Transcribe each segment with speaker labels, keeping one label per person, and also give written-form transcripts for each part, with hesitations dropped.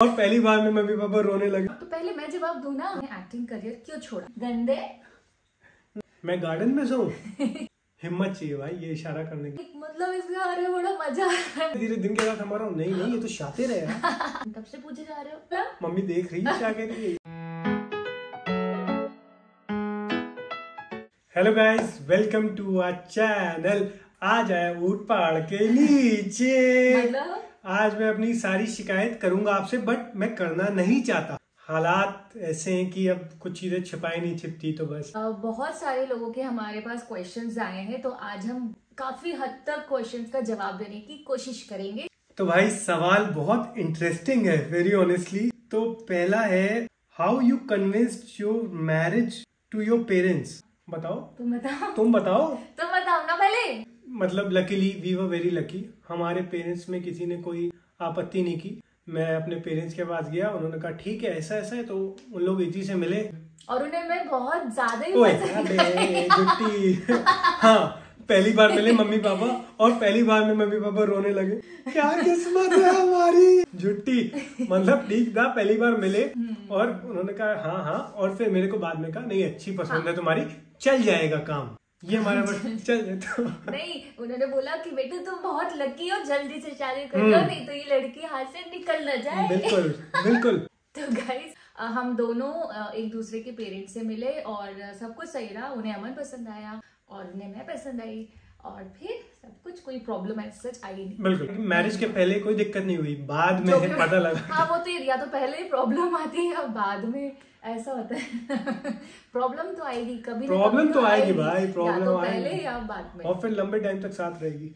Speaker 1: और पहली बार में मम्मी पापा रोने लगे।
Speaker 2: तो पहले मैं जवाब दूं ना, एक्टिंग करियर क्यों छोड़ा? गंदे
Speaker 1: मैं गार्डन में सोऊं? हिम्मत चाहिए भाई ये इशारा करने की।
Speaker 2: मतलब इसका अरे बड़ा मजा आ रहा है।
Speaker 1: धीरे दिन के साथ हमारा नहीं नहीं ये तो शातिर है यार।
Speaker 2: तब से पूछे जा रहे हो
Speaker 1: मम्मी देख रही है क्या कह रही है। Hello guys, welcome to our channel. आज आया ऊट पहाड़ के नीचे।
Speaker 2: मतलब
Speaker 1: आज मैं अपनी सारी शिकायत करूंगा आपसे, बट मैं करना नहीं चाहता। हालात ऐसे हैं कि अब कुछ चीजें छिपाई नहीं छिपती, तो बस
Speaker 2: बहुत सारे लोगों के हमारे पास क्वेश्चंस आए हैं, तो आज हम काफी हद तक क्वेश्चंस का जवाब देने की कोशिश करेंगे।
Speaker 1: तो भाई सवाल बहुत इंटरेस्टिंग है, वेरी ऑनेस्टली। तो पहला है, how you convinced your marriage to your parents? बताओ। तुम बताओ
Speaker 2: ना पहले।
Speaker 1: मतलब luckily we were very lucky, हमारे पेरेंट्स में किसी ने कोई आपत्ति नहीं की। मैं अपने पेरेंट्स के पास गया, उन्होंने कहा ठीक है ऐसा ऐसा है, तो उन लोग इजी से मिले
Speaker 2: और उन्हें मैं बहुत ज्यादा ही
Speaker 1: जुट्टी। हाँ, पहली बार मिले मम्मी पापा और पहली बार में मम्मी पापा रोने लगे। क्या किस्मत है हमारी जुट्टी। मतलब ठीक था, पहली बार मिले और उन्होंने कहा हाँ हाँ, और फिर मेरे को बाद में कहा नहीं अच्छी पसंद है तुम्हारी, चल जाएगा काम। ये हमारा चल तो
Speaker 2: नहीं, उन्होंने बोला कि बेटा तुम बहुत लकी हो, जल्दी से शादी कर लो, नहीं तो ये लड़की हाथ से निकल न जाए।
Speaker 1: बिल्कुल बिल्कुल।
Speaker 2: तो गाइस, हम दोनों एक दूसरे के पेरेंट्स से मिले और सब कुछ सही रहा। उन्हें अमन पसंद आया और उन्हें मैं पसंद आई, और फिर सब कुछ कोई प्रॉब्लम सच आई नहीं।
Speaker 1: बिल्कुल, मैरिज के पहले कोई दिक्कत नहीं हुई, बाद में पता लगा।
Speaker 2: हाँ, वो तो या तो पहले ही प्रॉब्लम आती है, अब बाद में ऐसा होता है। प्रॉब्लम तो आएगी कभी,
Speaker 1: प्रॉब्लम तो आएगी भाई, प्रॉब्लम
Speaker 2: तो पहले या बाद में,
Speaker 1: और फिर लंबे टाइम तक साथ रहेगी।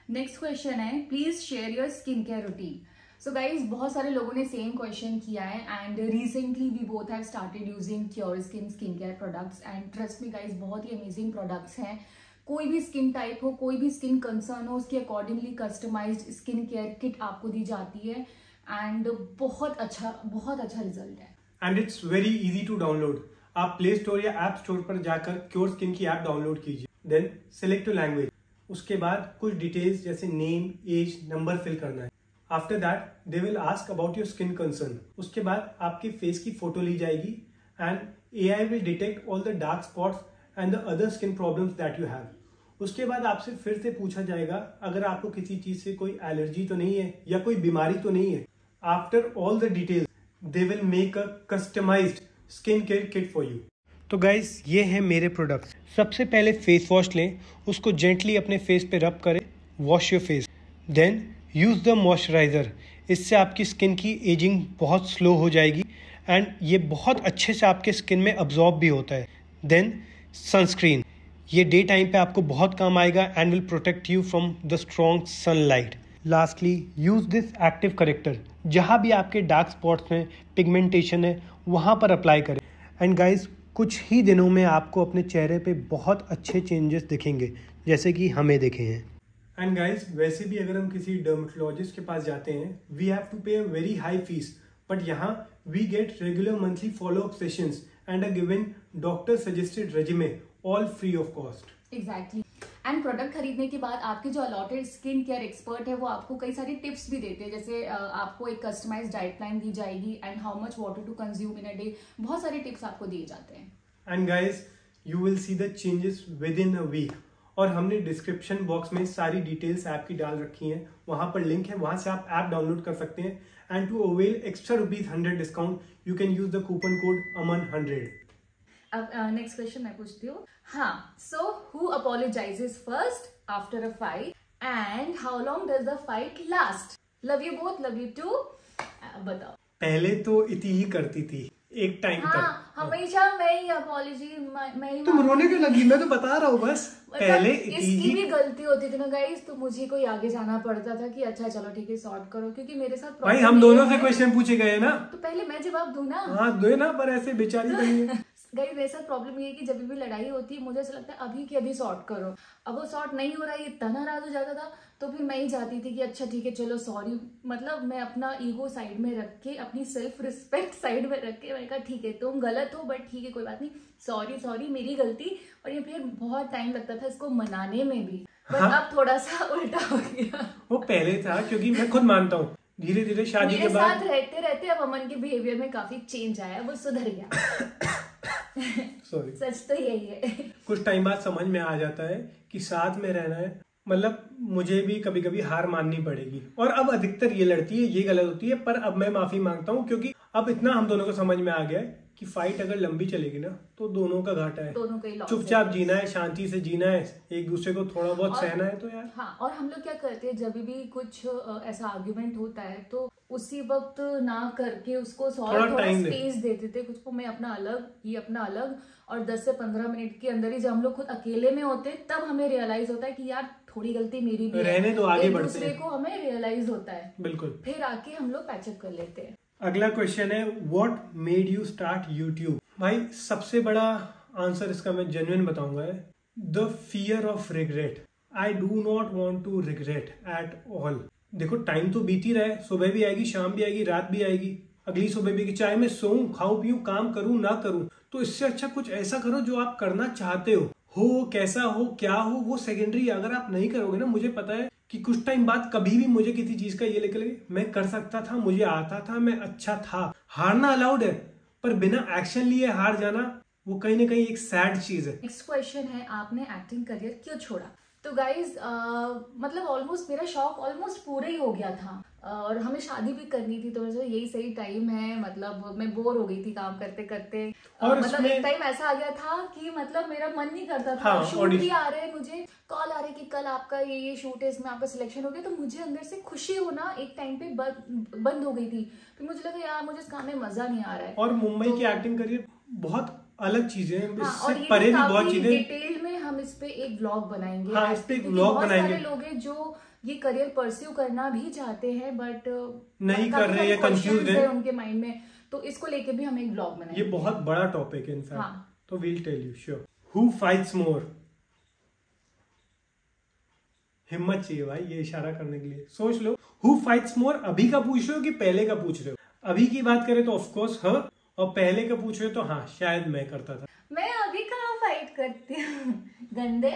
Speaker 2: नेक्स्ट क्वेश्चन है, please share your skin care routine. So guys, बहुत सारे लोगों ने सेम क्वेश्चन किया है and recently we both have started using cure skin care products and trust me guys, बहुत ही अमेजिंग प्रोडक्ट्स हैं। कोई भी स्किन टाइप हो, कोई भी स्किन कंसर्न हो, उसकी accordingly customised skin care kit आपको दी जाती है एंड बहुत अच्छा रिजल्ट है।
Speaker 1: And it's very easy to download. आप प्ले स्टोर या ऐप स्टोर पर जाकर क्योर स्किन की ऐप डाउनलोड कीजिए, देन सिलेक्ट टू लैंग्वेज। उसके बाद कुछ डिटेल्स जैसे नेम, एज, नंबर फिल करना है। After that they will ask about your skin concern. उसके बाद आपके फेस की फोटो ली जाएगी and AI will detect all the dark spots and the other skin problems that you have. उसके बाद आपसे फिर से पूछा जाएगा अगर आपको किसी चीज से कोई एलर्जी तो नहीं है या कोई बीमारी तो नहीं है। After all the details they will make a customised skin care kit for you. तो गाइस, ये है मेरे प्रोडक्ट्स। सबसे पहले फेस वॉश लें, उसको जेंटली अपने फेस पे रब करें, wash your face, then use the moisturiser. इससे आपकी स्किन की एजिंग बहुत स्लो हो जाएगी एंड ये बहुत अच्छे से आपके स्किन में अब्जॉर्ब भी होता है। देन सनस्क्रीन, ये डे टाइम पे आपको बहुत काम आएगा and will protect you from the strong sunlight. Lastly, use this active character. जहाँ भी आपके डार्क स्पॉट्स में पिगमेंटेशन है वहाँ पर अप्लाई करें एंड गाइज, कुछ ही दिनों में आपको अपने चेहरे पे बहुत अच्छे चेंजेस दिखेंगे, जैसे कि हमें दिखे हैं। एंड गाइज, वैसे भी अगर हम किसी डर्मेटोलॉजिस्ट के पास जाते हैं, we have to pay a very high fees, but यहाँ we get regular monthly follow up sessions and a given doctor suggested regime, all free of cost.
Speaker 2: Exactly. And product खरीदने के बाद आपके जो अलॉटेड स्किन केयर एक्सपर्ट है वो आपको कई सारी टिप्स भी देते हैं, जैसे आपको एक कस्टमाइज्ड डाइट प्लान दी जाएगी and how much water to consume in a day. बहुत सारे टिप्स आपको दिए जाते हैं।
Speaker 1: And guys, you will see the changes within a week. और हमने डिस्क्रिप्शन बॉक्स में सारी डिटेल्स ऐप की डाल रखी हैं, वहां पर लिंक है, वहां से आप ऐप डाउनलोड कर सकते हैं। And to avail extra ₹100 discount, you can use the coupon code AMAN100।
Speaker 2: अब नेक्स्ट क्वेश्चन मैं पूछती हूँ। हाँ, so who apologizes first after a fight and how long does the fight last? Love you both, love you too. बताओ।
Speaker 1: पहले तो इतनी ही करती थी एक टाइम तक।
Speaker 2: हमेशा मैं ही अपॉलॉजी, मैं ही।
Speaker 1: तुम रोने क्यों लगी? मैं तो बता रहा हूँ बस। पहले
Speaker 2: इसकी भी गलती होती थी ना गाइस, तो मुझे कोई आगे जाना पड़ता था कि अच्छा चलो ठीक है सॉर्ट करो, क्योंकि मेरे साथ
Speaker 1: भाई हम दोनों से क्वेश्चन पूछे गए ना,
Speaker 2: तो पहले मैं जवाब दूं ना।
Speaker 1: हाँ दो ना, पर ऐसे बेचारी नहीं है।
Speaker 2: गाइस, मेरे साथ प्रॉब्लम ये है कि जब भी लड़ाई होती है मुझे ऐसा लगता है अभी की अभी सॉर्ट करो। अब वो सॉर्ट नहीं हो रहा है, इतना नाराज हो जाता था, तो फिर मैं ही चाहती थी कि अच्छा ठीक है चलो सॉरी। मतलब मैं अपना ईगो साइड में रख के, अपनी सेल्फ रिस्पेक्ट साइड में रख के मैं कहा ठीक है तुम गलत हो, बट ठीक है कोई बात नहीं, सॉरी मेरी गलती। और ये फिर बहुत टाइम लगता था इसको मनाने में भी, बट अब थोड़ा सा उल्टा हो गया।
Speaker 1: वो पहले था, क्योंकि मैं खुद मानता हूँ धीरे धीरे शादी के
Speaker 2: मेरे
Speaker 1: बाद
Speaker 2: साथ रहते रहते अब अमन के बिहेवियर में काफी चेंज आया, वो सुधर गया।
Speaker 1: सॉरी,
Speaker 2: सच तो यही है।
Speaker 1: कुछ टाइम बाद समझ में आ जाता है कि साथ में रहना है, मतलब मुझे भी कभी कभी हार माननी पड़ेगी। और अब अधिकतर ये लड़ती है, ये गलत होती है, पर अब मैं माफी मांगता हूँ, क्योंकि अब इतना हम दोनों को समझ में आ गया है कि फाइट अगर लंबी चलेगी ना तो दोनों का घाटा है।
Speaker 2: दोनों का ही लॉस
Speaker 1: चुपचाप जीना है, शांति से जीना है, एक दूसरे को थोड़ा बहुत सहना है। तो यार
Speaker 2: हाँ, और हम लोग क्या करते हैं, जब भी कुछ ऐसा आर्ग्यूमेंट होता है तो उसी वक्त ना करके उसको थोड़ा स्पेस देते थे, कुछ को मैं अपना अलग, ये अपना अलग, और 10 से 15 मिनट के अंदर ही जब हम लोग खुद अकेले में होते हैं तब हमें रियलाइज होता है कि यार थोड़ी गलती मेरी भी
Speaker 1: रहने
Speaker 2: है,
Speaker 1: दो, आगे
Speaker 2: एक
Speaker 1: बढ़ते
Speaker 2: दूसरे
Speaker 1: हैं।
Speaker 2: को हमें रियलाइज होता है,
Speaker 1: बिल्कुल।
Speaker 2: फिर आके हम लोग पैचअप कर लेते हैं।
Speaker 1: अगला क्वेश्चन है, what made you start YouTube? भाई सबसे बड़ा आंसर इसका मैं जेन्युइन बताऊंगा है, the fear of regret. I do not want to regret at all. देखो टाइम तो बीती रहा है, सुबह भी आएगी, शाम भी आएगी, रात भी आएगी, अगली सुबह भी आएगी, चाहे मैं सोऊं, खाऊं, पीऊं, काम करूं ना करूं, तो इससे अच्छा कुछ ऐसा करो जो आप करना चाहते हो कैसा हो, क्या हो, वो सेकेंडरी। अगर आप नहीं करोगे ना, मुझे पता है कि कुछ टाइम बाद कभी भी मुझे किसी चीज का ये लेकर लगे, मैं कर सकता था, मुझे आता था, मैं अच्छा था। हारना अलाउड है, पर बिना एक्शन लिए हार जाना वो कहीं ना कहीं एक सैड चीज है।
Speaker 2: नेक्स्ट क्वेश्चन है, आपने एक्टिंग करियर क्यों छोड़ा? तो गाइज मतलब ऑलमोस्ट मेरा शौक ऑलमोस्ट पूरा ही हो गया था, और हमें शादी भी करनी थी, तो यही सही टाइम है। मतलब मैं बोर हो गई थी काम करते करते,
Speaker 1: और
Speaker 2: मतलब एक टाइम ऐसा आ गया था कि मतलब मेरा मन नहीं करता था।
Speaker 1: हाँ,
Speaker 2: शूट भी आ रहे, मुझे कॉल आ रहे कि कल आपका ये शूट है, इसमें आपका सिलेक्शन हो गया, तो मुझे अंदर से खुशी होना एक टाइम पे बंद हो गई थी। फिर मुझे लगा यार मुझे इस काम में मजा नहीं आ रहा है।
Speaker 1: और मुंबई की एक्टिंग करियर बहुत अलग चीजें हैं,
Speaker 2: हाँ,
Speaker 1: इससे परे भी बहुत चीजें
Speaker 2: डिटेल में हम इस पे एक व्लॉग बनाएंगे।
Speaker 1: हाँ, इस पे एक व्लॉग बनाएंगे।
Speaker 2: बहुत सारे लोग हैं जो ये करियर परस्यू करना भी चाहते हैं बट
Speaker 1: नहीं कर रहे या कंफ्यूज है
Speaker 2: उनके माइंड में, तो इसको लेके भी हम एक व्लॉग बनाएंगे।
Speaker 1: ये बहुत बड़ा टॉपिक है इनफैक्ट।
Speaker 2: हाँ।
Speaker 1: तो we'll tell you sure. Who fights more? हिम्मत चाहिए भाई ये इशारा करने के लिए। सोच लो, हु फाइट्स मोर अभी का पूछ रहे हो कि पहले का पूछ रहे हो? अभी की बात करें तो ऑफकोर्स हर, और पहले का पूछ रहे हो तो हाँ शायद मैं करता था।
Speaker 2: मैं अभी कहाँ फाइट करती हूँ गंदे।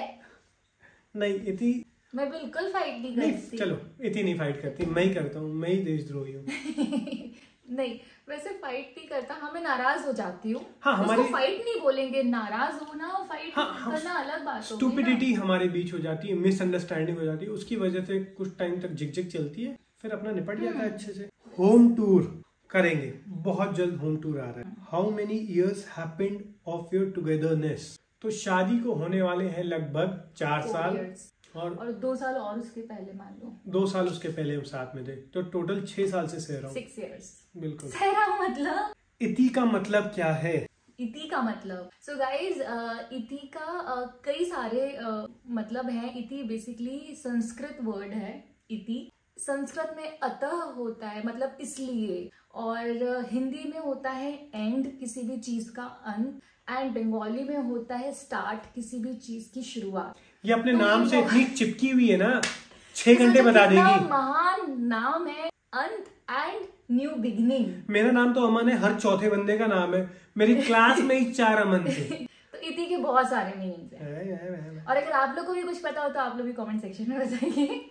Speaker 1: नहीं इतनी
Speaker 2: मैं बिल्कुल फाइट नहीं करती।
Speaker 1: चलो इतनी नहीं फाइट करती, मैं ही करता हूँ, मैं ही देशद्रोही हूँ।
Speaker 2: नहीं वैसे फाइट नहीं करता, हाँ मैं नाराज हो जाती हूँ।
Speaker 1: हाँ, हमारी
Speaker 2: फाइट नहीं बोलेंगे, नाराज होना और फाइट करना अलग बात होगी।
Speaker 1: स्टूपिडिटी हमारे बीच हो जाती है, मिसअंडरस्टैंडिंग हो जाती है, उसकी वजह से कुछ टाइम तक झिकझिक चलती है, फिर अपना निपट जाता है अच्छे से। होम टूर करेंगे, बहुत जल्द होम टूर आ रहा है। How many years happened of your togetherness? तो शादी को होने वाले हैं लगभग 4 साल,
Speaker 2: और 2 साल और उसके पहले मान लो
Speaker 1: 2 साल उसके पहले हम साथ में थे, तो टोटल 6 साल से सह रहा हूँ।
Speaker 2: 6 years।
Speaker 1: बिल्कुल।
Speaker 2: सहरा मतलब
Speaker 1: इति का मतलब क्या है?
Speaker 2: इति का मतलब, सो गाइज इति का कई सारे मतलब है। इति बेसिकली संस्कृत वर्ड है। इति संस्कृत में अतः होता है, मतलब इसलिए, और हिंदी में होता है एंड, किसी भी चीज का अंत, एंड बंगाली में होता है स्टार्ट, किसी भी चीज की शुरुआत।
Speaker 1: ये अपने नाम से इतनी चिपकी हुई है ना, 6 घंटे बता देगी।
Speaker 2: महान नाम है, अंत एंड न्यू बिगिनिंग।
Speaker 1: मेरा नाम तो अमन है, हर चौथे बंदे का नाम है, मेरी क्लास में ही 4 अमन थे।
Speaker 2: तो इति के बहुत सारे मीनिंग्स हैं, और अगर आप लोग को भी कुछ पता हो तो आप लोग भी कमेंट सेक्शन में बताइए।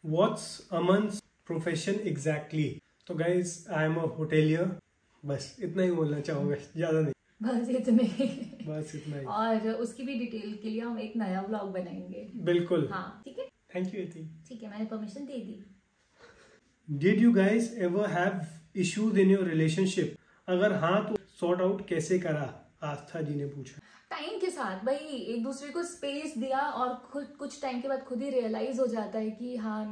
Speaker 1: What's Aman's profession exactly? तो guys, I am a hotelier। बस इतना ही बोलना चाहूंगा, ज्यादा नहीं,
Speaker 2: बस इतने
Speaker 1: बस इतना ही।
Speaker 2: और उसकी भी डिटेल के लिए हम एक नया व्लॉग बनाएंगे।
Speaker 1: बिल्कुल।
Speaker 2: हाँ ठीक है,
Speaker 1: थैंक यू इति।
Speaker 2: ठीक है, मैंने permission they the.
Speaker 1: Did you guys ever have issues in your relationship? अगर हाँ तो सॉर्ट आउट कैसे करा? आस्था जी ने पूछा।
Speaker 2: टाइम के साथ भाई एक दूसरे को स्पेस दिया, और खुद कुछ टाइम के बाद खुद ही रियलाइज हो जाता है कि हाँ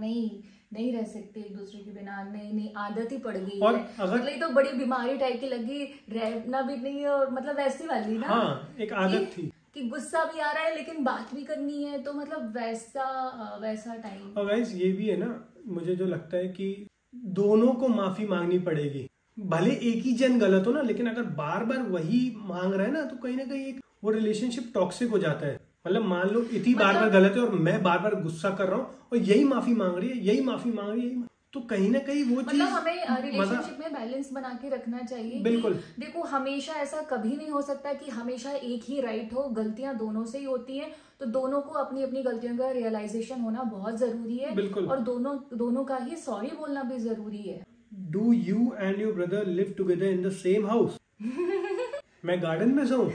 Speaker 2: नहीं रह सकते एक दूसरे के बिना, नहीं आदत ही पड़ गई
Speaker 1: और
Speaker 2: है।
Speaker 1: अगर
Speaker 2: मतलब तो बड़ी बीमारी टाइप की लगी, रहना भी नहीं, और मतलब वैसी वाली ना।
Speaker 1: हाँ, एक आदत थी
Speaker 2: कि गुस्सा भी आ रहा है लेकिन बात भी करनी है, तो मतलब वैसा टाइम।
Speaker 1: और गाइस ये भी है ना, मुझे जो लगता है कि दोनों को माफी मांगनी पड़ेगी। भले एक ही जन गलत हो ना, लेकिन अगर बार बार वही मांग रहा है ना, तो कहीं ना कहीं एक वो रिलेशनशिप टॉक्सिक हो जाता है। मतलब मान लो इति बार बार गलत है और मैं बार बार गुस्सा कर रहा हूँ, और यही माफी मांग रही है, यही माफी मांग रही है, तो कहीं ना कहीं वो
Speaker 2: मतलब हमें रिलेशनशिप में बैलेंस बना के रखना चाहिए।
Speaker 1: बिल्कुल।
Speaker 2: देखो हमेशा ऐसा कभी नहीं हो सकता कि हमेशा एक ही राइट हो, गलतियां दोनों से ही होती हैं, तो दोनों को अपनी अपनी गलतियों का रियलाइजेशन होना बहुत जरूरी है।
Speaker 1: बिल्कुल।
Speaker 2: और दोनों का ही सॉरी बोलना भी जरूरी है।
Speaker 1: Do you and your brother live together in the same house? मैं गार्डन में सोऊं?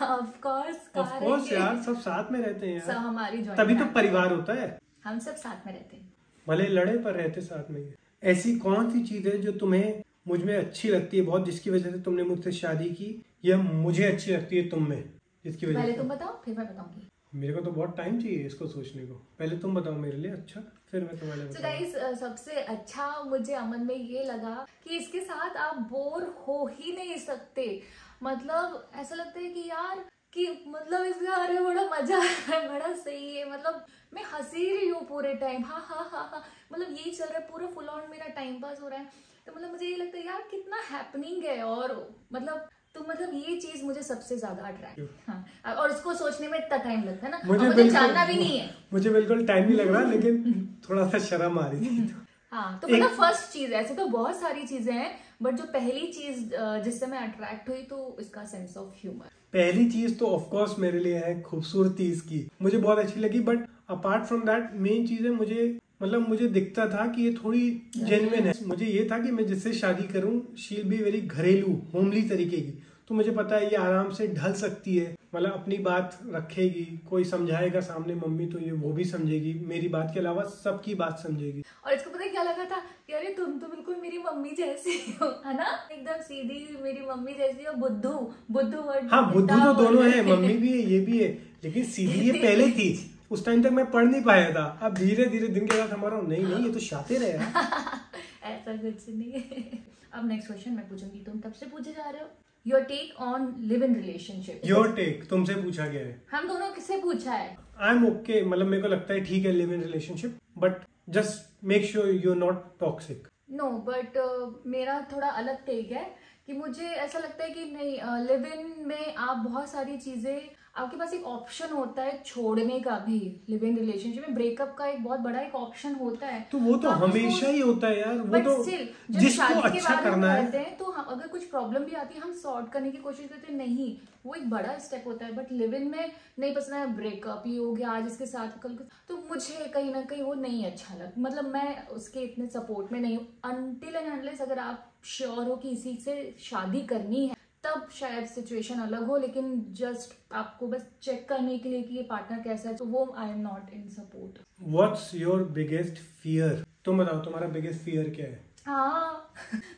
Speaker 2: ऑफ कोर्स
Speaker 1: यार, सब साथ में रहते हैं यार,
Speaker 2: सब हमारी
Speaker 1: तभी तो परिवार होता है।
Speaker 2: हम सब साथ में रहते हैं,
Speaker 1: भले लड़े पर रहते साथ में। ऐसी कौन सी चीज है जो तुम्हें मुझ में अच्छी लगती है बहुत, जिसकी वजह से तुमने मुझसे शादी की, या मुझे अच्छी लगती है तुम में जिसकी वजह से?
Speaker 2: पहले तुम बताओ फिर मैं बताऊंगी।
Speaker 1: मेरे को तो बहुत टाइम चाहिए इसको सोचने को। पहले तुम बताओ मेरे लिए, अच्छा फिर मैं तुम्हारे लिए।
Speaker 2: तो गाइस सबसे अच्छा मुझे अमन में ये लगा कि इसके साथ आप बोर हो ही नहीं सकते। मतलब ऐसा लगता है कि यार कि मतलब इसके अरे बड़ा मजा है, बड़ा सही है, मतलब मैं हंसी रही हूँ पूरे टाइम, हाँ हाँ हाँ हाँ, मतलब यही चल रहा है पूरा, फुल ऑन मेरा टाइम पास हो रहा है। तो मतलब मुझे ये लगता है यार कितना हैपनिंग है, और मतलब तो मतलब ये चीज मुझे सबसे ज्यादा अट्रैक्ट, हाँ, और इसको सोचने में इतना टाइम लगता है ना, मुझे जानना भी नहीं है।
Speaker 1: मुझे बिल्कुल टाइम नहीं लग रहा, लेकिन थोड़ा सा शर्म आ रही थी।
Speaker 2: हाँ, तो मतलब फर्स्ट चीज, ऐसे तो बहुत सारी चीजें हैं, बट जो पहली चीज जिससे मैं अट्रैक्ट हुई तो इसका सेंस ऑफ ह्यूमर।
Speaker 1: पहली चीज तो ऑफ कोर्स मेरे लिए है खूबसूरती इसकी, मुझे बहुत अच्छी लगी। But apart from that main चीज है मुझे दिखता था कि ये थोड़ी जेन्युइन है। मुझे ये था कि मैं जिससे शादी करूं शी विल बी वेरी घरेलू, होमली तरीके की। तो मुझे पता है ये आराम से ढल सकती है, मतलब अपनी बात रखेगी, कोई समझाएगा सामने मम्मी तो ये वो भी समझेगी, मेरी बात के अलावा सबकी बात समझेगी।
Speaker 2: और इसको पता है क्या लगा था कि अरे तुम तो बिल्कुल मेरी मम्मी जैसी हो, है ना, एकदम सीधी मेरी मम्मी जैसी हो। बुद्धू वर्ड,
Speaker 1: हाँ बुद्धू तो दोनों है, मम्मी भी है ये भी है, लेकिन सीधी ये पहले थी। उस टाइम तक मैं पढ़ नहीं पाया था, अब धीरे धीरे दिन के साथ हमारा नहीं ये तो शातिर है।
Speaker 2: ऐसा कुछ नहीं है। अब नेक्स्ट क्वेश्चन मैं पूछूंगी, तुम तब से पूछे जा रहे हो। Your take on live in relationship.
Speaker 1: Your take तुमसे पूछा गया है,
Speaker 2: हम दोनों किससे पूछा है?
Speaker 1: आई एम ओके, मतलब मेरे को लगता है ठीक है live in relationship, but just make sure you are not toxic.
Speaker 2: No but मेरा थोड़ा अलग टेक है कि मुझे ऐसा लगता है कि नहीं, लिव इन में आप बहुत सारी चीजें, आपके पास एक ऑप्शन होता है छोड़ने का भी। लिव इन रिलेशनशिप में ब्रेकअप का एक बहुत बड़ा एक ऑप्शन होता है,
Speaker 1: तो वो तो हमेशा ही होता है यार, वो तो जिसको अच्छा करना है।
Speaker 2: तो अगर कुछ प्रॉब्लम भी आती है हम सॉर्ट करने की कोशिश करते हैं, नहीं वो एक बड़ा स्टेप होता है। बट लिव इन में नहीं, पसंद है ब्रेकअप ही हो गया आज इसके साथ कल, तो मुझे कहीं ना कहीं वो नहीं अच्छा लगा। मतलब मैं उसके इतने सपोर्ट में नहीं हूँ। अनटिल एंड अनलेस अगर आप श्योर हो कि इसी से शादी करनी है तब शायद सिचुएशन अलग हो, लेकिन जस्ट आपको बस चेक करने के लिए कि ये पार्टनर कैसा है, तो वो I am not in support.
Speaker 1: What's your biggest fear? तुम बताओ तुम्हारा बिगेस्ट फियर क्या है?
Speaker 2: हाँ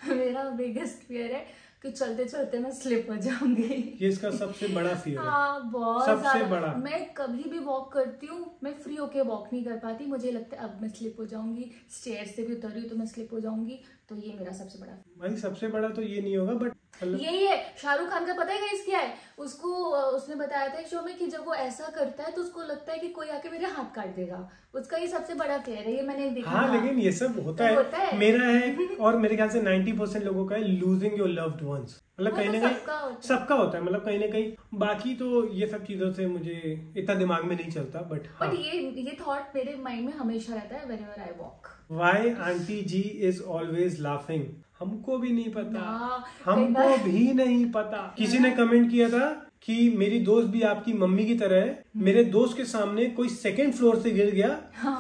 Speaker 2: मेरा बिगेस्ट फियर है कि चलते चलते मैं स्लिप हो जाऊंगी।
Speaker 1: ये इसका सबसे बड़ा फियर है।
Speaker 2: हाँ बहुत
Speaker 1: सबसे बड़ा।
Speaker 2: मैं कभी भी वॉक करती हूँ, मैं फ्री होके वॉक नहीं कर पाती, मुझे लगता है अब मैं स्लिप हो जाऊंगी, स्टेयर से भी उतर रही हूँ तो मैं स्लिप हो जाऊंगी। तो ये मेरा सबसे बड़ा।
Speaker 1: भाई सबसे बड़ा तो ये नहीं होगा, बट
Speaker 2: यही है। शाहरुख खान का पता है गाइस क्या है, उसको उसने बताया था शो में कि जब वो ऐसा करता है तो उसको लगता है कि कोई आके मेरे हाथ काट देगा। उसका ये सबसे बड़ा फेयर है, ये मैंने देखा।
Speaker 1: हाँ लेकिन ये सब होता है। मेरा है और मेरे ख्याल से 90% लोगों का है लूजिंग योर लव्ड वंस। मतलब कहीं ना कहीं सबका होता है, मतलब कहीं ना कहीं। बाकी तो ये सब चीजों से मुझे इतना दिमाग में नहीं चलता, बट
Speaker 2: ये थॉट मेरे माइंड में हमेशा रहता है whenever I walk.
Speaker 1: Why aunty ji is always laughing? हमको भी नहीं पता, हमको भी नहीं पता। किसी ने कमेंट किया था कि मेरी दोस्त भी आपकी मम्मी की तरह है। मेरे दोस्त के सामने कोई सेकंड फ्लोर से गिर गया,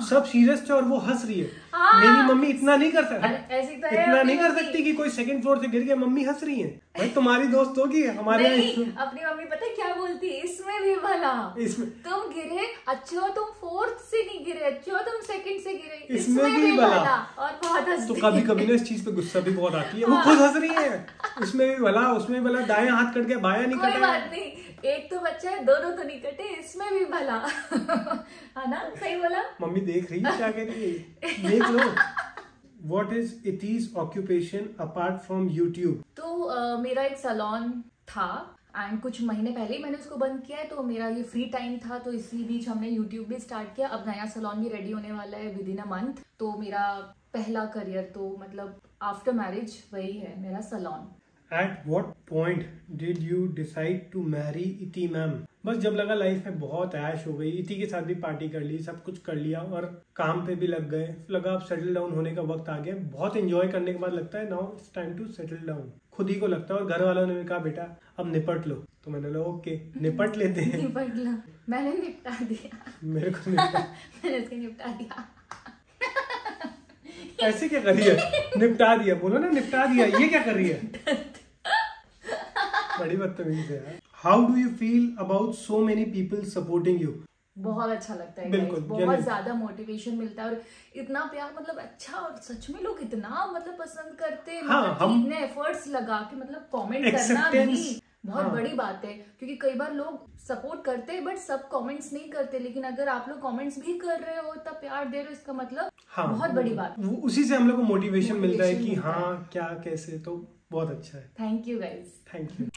Speaker 1: सब सीरियस थे और वो हंस रही है। मेरी मम्मी इतना नहीं कर सकती, इतना नहीं कर सकती कि कोई सेकंड फ्लोर से गिर गया मम्मी हंस रही है। भाई तुम्हारी दोस्त होगी, हमारे
Speaker 2: अपनी मम्मी पता है क्या बोलती है, इसमें भी भला, इसमें तुम गिरे अच्छा, तुम फोर्थ से नहीं गिरे अच्छा, तुम सेकंड से गिरे,
Speaker 1: इसमें भी भला।
Speaker 2: और बहुत हंसती
Speaker 1: तो कभी कभी ना इस चीज पे गुस्सा भी बहुत आती है। वो खुद हंस रही है, इसमें भी भला उसमें भी भला, दाएं हाथ कट गया बायां नहीं कटा।
Speaker 2: कोई बात नहीं, एक तो बच्चा है, दोनों तो नहीं कटे, इसमें भी भला। है ना, सही बोला।
Speaker 1: मम्मी देख रही है क्या कह रही है, देख लो। What is Iti's occupation apart from YouTube?
Speaker 2: तो मेरा एक सैलून था एंड कुछ महीने पहले ही मैंने उसको बंद किया है, तो मेरा ये फ्री टाइम था, तो इसी बीच हमने YouTube भी स्टार्ट किया। अब नया सैलून भी रेडी होने वाला है विद इन अ मंथ। तो मेरा पहला करियर तो मतलब आफ्टर मैरिज वही है मेरा salon.
Speaker 1: At what point did you decide to marry Iti ma'am? बस जब लगा लाइफ में बहुत ऐश हो गई, इसी के साथ भी पार्टी कर ली, सब कुछ कर लिया और काम पे भी लग गए, लगा अब सेटल डाउन होने का वक्त आ गया। बहुत एंजॉय करने के बाद लगता है now it's time to settle down, खुद ही को लगता है। और घर वालों ने भी कहा बेटा अब निपट लो, तो मैंने बोला ओके निपट लेते हैं।
Speaker 2: निपट लो, मैंने निपटा दिया।
Speaker 1: मेरे को
Speaker 2: मैंने इसको निपटा दिया।
Speaker 1: ऐसे क्या कर रही है? निपटा दिया बोलो ना, निपटा दिया, ये क्या कर रही है? बड़ी बदतमीज है यार। How do you feel about so many people supporting you?
Speaker 2: बहुत अच्छा लगता है,
Speaker 1: बिल्कुल,
Speaker 2: बहुत ज्यादा मोटिवेशन मिलता है और इतना प्यार, मतलब अच्छा, और सच में लोग इतना मतलब पसंद करते हैं।
Speaker 1: हाँ,
Speaker 2: मतलब
Speaker 1: हम
Speaker 2: इतने एफर्ट्स लगा के मतलब कमेंट करना भी बहुत
Speaker 1: हाँ,
Speaker 2: बड़ी बात है। क्योंकि कई बार लोग सपोर्ट करते हैं बट सब कमेंट्स नहीं करते, लेकिन अगर आप लोग कमेंट्स भी कर रहे हो तब प्यार दे रहे हो, इसका मतलब
Speaker 1: हाँ,
Speaker 2: बहुत बड़ी बात।
Speaker 1: उसी से हम लोग को मोटिवेशन मिलता है कि
Speaker 2: मिलता है।
Speaker 1: हाँ क्या कैसे, तो बहुत अच्छा है।
Speaker 2: Thank you guys.
Speaker 1: Thank you.